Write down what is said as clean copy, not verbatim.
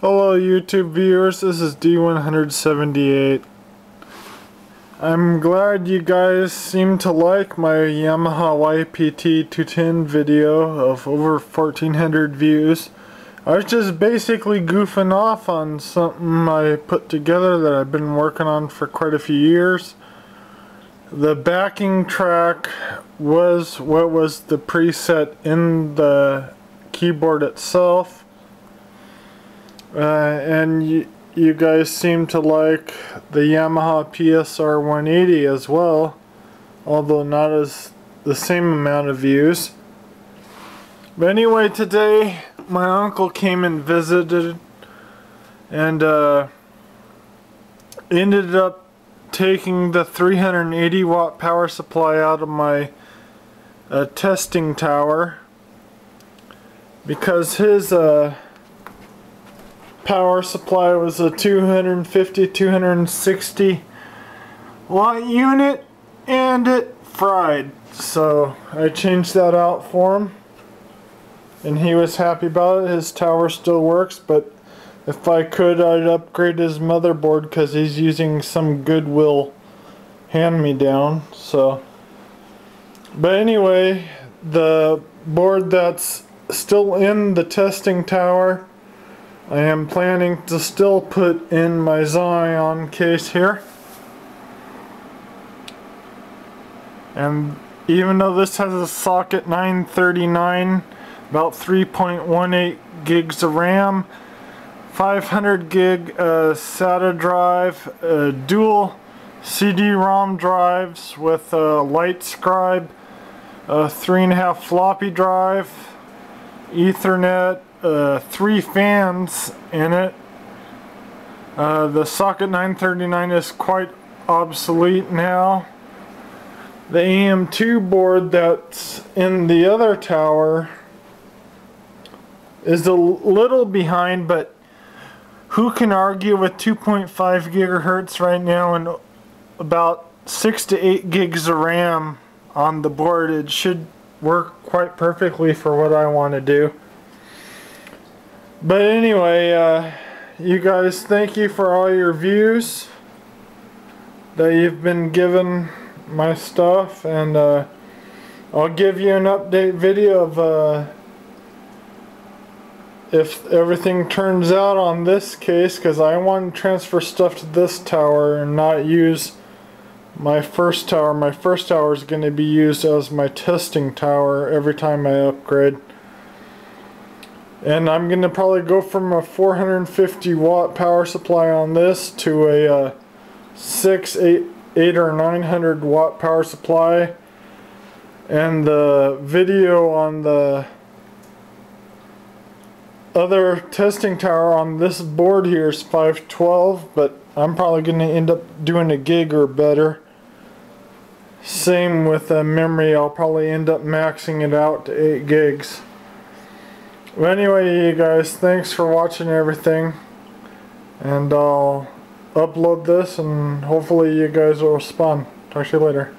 Hello YouTube viewers, this is D178. I'm glad you guys seem to like my Yamaha YPT 210 video of over 1400 views. I was just basically goofing off on something I put together that I've been working on for quite a few years. The backing track was what was the preset in the keyboard itself. And you guys seem to like the Yamaha PSR 180 as well, although not as the same amount of views. But anyway, today my uncle came and visited and ended up taking the 380 watt power supply out of my testing tower because his power supply was a 250-260 watt unit and it fried, so I changed that out for him and he was happy about it. His tower still works, but if I could, I'd upgrade his motherboard because he's using some Goodwill hand-me-down. So, but anyway, the board that's still in the testing tower, I am planning to still put in my Zion case here. And even though this has a socket 939, about 3.18 gigs of RAM, 500 gig SATA drive, dual CD-ROM drives with a LightScribe, 3.5 floppy drive, Ethernet, 3 fans in it. The socket 939 is quite obsolete now. The AM2 board that's in the other tower is a little behind, but who can argue with 2.5 gigahertz right now and about 6 to 8 gigs of RAM on the board? It should work quite perfectly for what I want to do. But anyway, you guys, thank you for all your views that you've been given my stuff, and I'll give you an update video of if everything turns out on this case, because I want to transfer stuff to this tower and not use my first tower. My first tower is going to be used as my testing tower every time I upgrade. And I'm going to probably go from a 450 watt power supply on this to a 8 or 900 watt power supply. And the video on the other testing tower on this board here is 512, but I'm probably going to end up doing a gig or better. Same with the memory, I'll probably end up maxing it out to 8 gigs. Well, anyway, you guys, thanks for watching everything, and I'll upload this and hopefully you guys will respond. Talk to you later.